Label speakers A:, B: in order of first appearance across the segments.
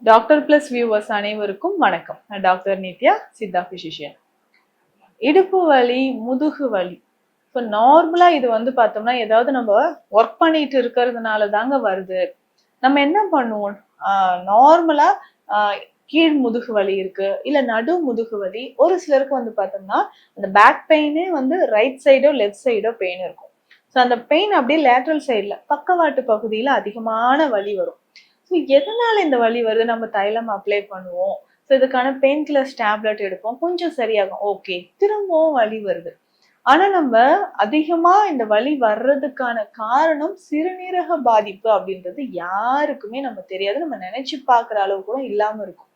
A: Doctor plus viewers அனைவருக்கும் வணக்கம். நான் டாக்டர் நித்யா, சித்தா பிசிஷியன். இடுப்பு வலி, முதுகு வலி. இப்போ நார்மலா இது வந்து பார்த்தோம்னா ஏதாவது நம்ம ஒர்க் பண்ணிட்டு இருக்கிறதுனால தாங்க வருது. நம்ம என்ன பண்ணுவோம்? நார்மலா கீழ் முதுகு வலி இருக்கு, இல்ல நடு முதுகு வலி. ஒரு சிலருக்கு வந்து பார்த்தோம்னா அந்த பேக் பெயினே வந்து ரைட் சைடோ லெஃப்ட் சைடோ பெயின் இருக்கும். ஸோ அந்த பெயின் அப்படியே லேட்ரல் சைட்ல பக்கவாட்டு பகுதியில அதிகமான வலி வரும். ஸோ எதனால இந்த வலி வருது? நம்ம தைலம் அப்ளை பண்ணுவோம். ஸோ இதுக்கான பெயின் கில்லர்ஸ் டேப்லெட் எடுப்போம். கொஞ்சம் சரியாகும். ஓகே. திரும்பவும் வலி வருது. ஆனா நம்ம அதிகமா இந்த வலி வர்றதுக்கான காரணம் சிறுநீரக பாதிப்பு அப்படின்றது யாருக்குமே நம்ம தெரியாது. நம்ம நினைச்சு பார்க்குற அளவு கூட இல்லாம இருக்கும்.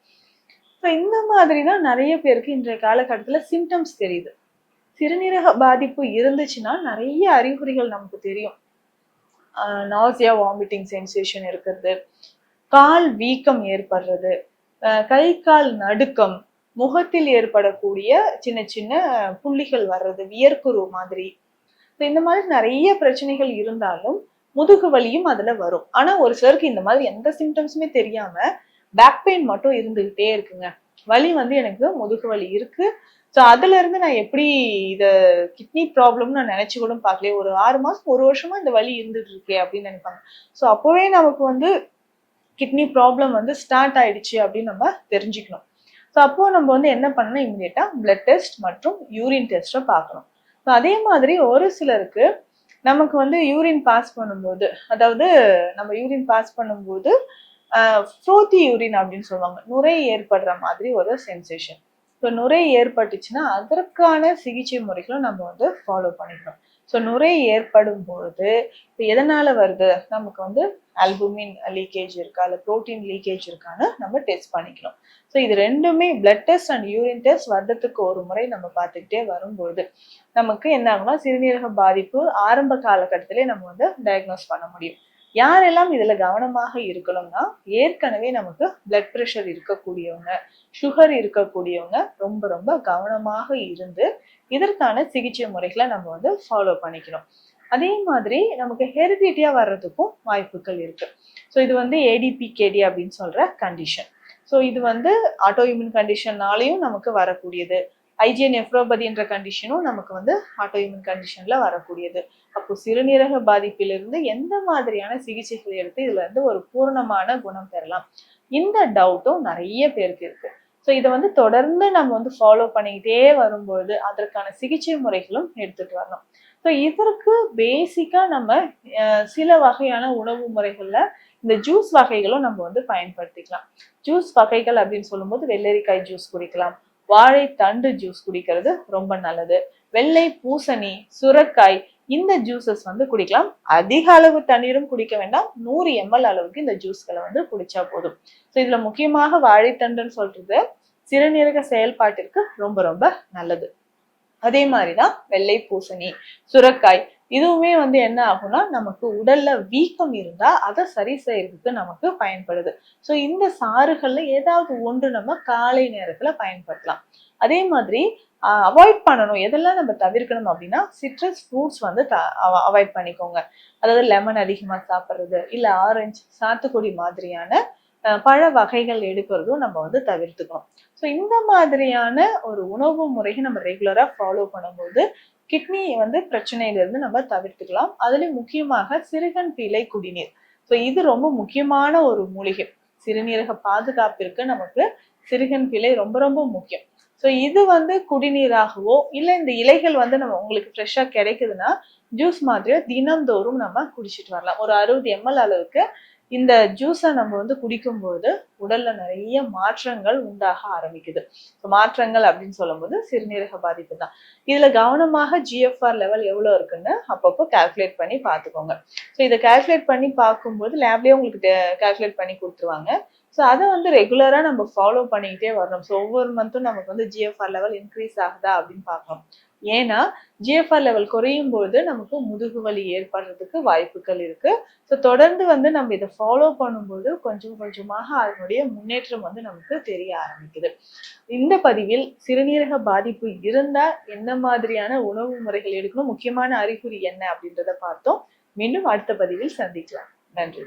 A: ஸோ இந்த மாதிரி தான் நிறைய பேருக்கு இன்றைய காலகட்டத்துல சிம்டம்ஸ் தெரியுது. சிறுநீரக பாதிப்பு இருந்துச்சுன்னா நிறைய அறிகுறிகள் நமக்கு தெரியும். நாசியா, வாமிட்டிங் சென்சேஷன் இருக்கிறது, கால் வீக்கம் ஏற்படுறது, கை கால் நடுக்கம், முகத்தில் ஏற்படக்கூடிய சின்ன சின்ன புள்ளிகள் வர்றது, வியர்க்குரு மாதிரி. இந்த மாதிரி நிறைய பிரச்சனைகள் இருந்தாலும் முதுகு வலியும் அதுல வரும். ஆனா ஒரு சிலருக்கு இந்த மாதிரி எந்த சிம்டம்ஸுமே தெரியாம பேக் பெயின் மட்டும் இருந்துகிட்டே இருக்குங்க. வலி வந்து எனக்கு முதுகு வலி இருக்கு. ஸோ அதுல இருந்து நான் எப்படி இத கிட்னி ப்ராப்ளம்னு நான் நினைச்சு கூட பார்க்கல. ஒரு 6 மாசம் 1 வருஷமா இந்த வலி இருந்துட்டு இருக்கே அப்படின்னு நினைப்பாங்க. ஸோ அப்பவே நமக்கு வந்து கிட்னி ப்ராப்ளம் வந்து ஸ்டார்ட் ஆயிடுச்சு அப்படின்னு நம்ம தெரிஞ்சுக்கணும். ஸோ அப்போ நம்ம வந்து என்ன பண்ணணும்? இமிடியேட்டா பிளட் டெஸ்ட் மற்றும் யூரின் டெஸ்ட்டை பார்க்கணும். ஸோ அதே மாதிரி ஒரு சிலருக்கு நமக்கு வந்து யூரின் பாஸ் பண்ணும்போது, அதாவது நம்ம யூரின் பாஸ் பண்ணும்போது ஃப்ரோத்தி யூரின் அப்படின்னு சொல்லுவாங்க. நுரை ஏற்படுற மாதிரி ஒரு சென்சேஷன். ஸோ நுரை ஏற்பட்டுச்சுன்னா அதற்கான சிகிச்சை முறைகளும் நம்ம வந்து ஃபாலோ பண்ணிக்கணும். ஸோ நுரை ஏற்படும் பொழுது இப்போ எதனால வருது? நமக்கு வந்து ஆல்புமின் லீக்கேஜ் இருக்கா, இல்லை ப்ரோட்டீன் லீக்கேஜ் இருக்கான்னு நம்ம டெஸ்ட் பண்ணிக்கணும். ஸோ இது ரெண்டுமே blood test and urine test வருடத்துக்கு ஒரு முறை நம்ம பார்த்துக்கிட்டே வரும்பொழுது நமக்கு என்ன ஆகும்னா சிறுநீரக பாதிப்பு ஆரம்ப காலகட்டத்திலே நம்ம வந்து டயக்னோஸ் பண்ண முடியும். யாரெல்லாம் இதுல கவனமாக இருக்கணும்னா, ஏற்கனவே நமக்கு பிளட் ப்ரெஷர் இருக்கக்கூடியவங்க, சுகர் இருக்கக்கூடியவங்க ரொம்ப ரொம்ப கவனமாக இருந்து இதற்கான சிகிச்சை முறைகளை நம்ம வந்து ஃபாலோ பண்ணிக்கணும். அதே மாதிரி நமக்கு ஹெரிடிட்டியா வர்றதுக்கும் வாய்ப்புகள் இருக்கு. ஸோ இது வந்து ஏடிபிகேடி அப்படின்னு சொல்ற கண்டிஷன். ஸோ இது வந்து ஆட்டோ இம்யூன் கண்டிஷன்னாலையும் நமக்கு வரக்கூடியது. ஐஜிஏ நெஃப்ரோபதி என்ற கண்டிஷனும் நமக்கு வந்து ஆட்டோ இம்யூன் கண்டிஷன்ல வரக்கூடியது. அப்போ சிறுநீரக பாதிப்பிலிருந்து எந்த மாதிரியான சிகிச்சைகள் எடுத்து இதுல இருந்து ஒரு பூரணமான குணம் பெறலாம், இந்த டவுட்டும் நிறைய பேருக்கு இருக்கு. ஸோ இதை வந்து தொடர்ந்து நம்ம வந்து ஃபாலோ பண்ணிக்கிட்டே வரும்போது அதற்கான சிகிச்சை முறைகளும் எடுத்துட்டு வரணும். ஸோ இதற்கு பேசிக்கா நம்ம சில வகையான உணவு முறைகள்ல இந்த ஜூஸ் வகைகளும் நம்ம வந்து பயன்படுத்திக்கலாம். ஜூஸ் வகைகள் அப்படின்னு சொல்லும்போது வெள்ளரிக்காய் ஜூஸ் குடிக்கலாம், வாழைத்தண்டு ஜூஸ் குடிக்கிறது ரொம்ப நல்லது, வெள்ளை பூசணி, சுரக்காய், இந்த ஜூசஸ் வந்து குடிக்கலாம். அதிக அளவு தண்ணீரும் குடிக்க வேண்டாம். 100 ml அளவுக்கு இந்த ஜூஸ்களை வந்து குடிச்சா போதும். ஸோ இதுல முக்கியமாக வாழைத்தண்டுன்னு சொல்றது சிறுநீரக செயல்பாட்டிற்கு ரொம்ப ரொம்ப நல்லது. அதே மாதிரிதான் வெள்ளை பூசணி, சுரக்காய், இதுவுமே வந்து என்ன ஆகும்னா நமக்கு உடல்ல வீக்கம் இருந்தா அதை சரி செய்யறதுக்கு நமக்கு பயன்படுது. ஸோ இந்த சாறுகள்ல ஏதாவது ஒன்று நம்ம காலை நேரத்துல பயன்படுத்தலாம். அதே மாதிரி அவாய்ட் பண்ணணும், எதெல்லாம் நம்ம தவிர்க்கணும் அப்படின்னா சிட்ரஸ் ஃப்ரூட்ஸ் வந்து அவாய்ட் பண்ணிக்கோங்க. அதாவது லெமன் அதிகமா சாப்பிட்றது, இல்ல ஆரஞ்சு, சாத்துக்குடி மாதிரியான பழ வகைகள் எடுக்கிறதும் நம்ம வந்து தவிர்த்துக்கணும். ஸோ இந்த மாதிரியான ஒரு உணவு முறையை நம்ம ரெகுலரா ஃபாலோ பண்ணும்போது கிட்னி வந்து பிரச்சனையிலிருந்து நம்ம தவிர்த்துக்கலாம். அதுலயும் முக்கியமாக சிறுகன் பிழை குடிநீர். ஸோ இது ரொம்ப முக்கியமான ஒரு மூலிகை. சிறுநீரக பாதுகாப்பிற்கு நமக்கு சிறுகன் பிழை ரொம்ப ரொம்ப முக்கியம். ஸோ இது வந்து குடிநீராகவோ இல்லை இந்த இலைகள் வந்து நம்ம உங்களுக்கு ஃப்ரெஷ்ஷாக கிடைக்குதுன்னா ஜூஸ் மாதிரியோ தினம்தோறும் நம்ம குடிச்சிட்டு வரலாம். ஒரு 60 ml அளவுக்கு இந்த ஜூஸை நம்ம வந்து குடிக்கும்போது உடல்ல நிறைய மாற்றங்கள் உண்டாக ஆரம்பிக்குது. மாற்றங்கள் அப்படின்னு சொல்லும்போது சிறுநீரக பாதிப்பு தான். இதுல கவனமாக ஜிஎஃப்ஆர் லெவல் எவ்வளவு இருக்குன்னு அப்பப்போ கால்குலேட் பண்ணி பார்த்துக்கோங்க. ஸோ இதை கால்குலேட் பண்ணி பார்க்கும்போது லேப்லயே உங்களுக்கு கால்குலேட் பண்ணி கொடுத்துருவாங்க. ஸோ அதை வந்து ரெகுலரா நம்ம ஃபாலோ பண்ணிக்கிட்டே வரணும். ஸோ ஒவ்வொரு மந்த்தும் நமக்கு வந்து ஜிஎஃப்ஆர் லெவல் இன்க்ரீஸ் ஆகுதா அப்படின்னு பார்க்கணும். ஏன்னா ஜிஎஃப்ஆர் லெவல் குறையும் பொழுது நமக்கு முதுகு வலி ஏற்படுறதுக்கு வாய்ப்புகள் இருக்கு. ஸோ தொடர்ந்து வந்து நம்ம இதை ஃபாலோ பண்ணும்போது கொஞ்சம் கொஞ்சமாக அதனுடைய முன்னேற்றம் வந்து நமக்கு தெரிய ஆரம்பிக்குது. இந்த பதிவில் சிறுநீரக பாதிப்பு இருந்தா என்ன மாதிரியான உணவு முறைகள் எடுக்கணும், முக்கியமான அறிகுறி என்ன அப்படின்றத பார்த்தோம். மீண்டும் அடுத்த பதிவில் சந்திக்கலாம். நன்றி.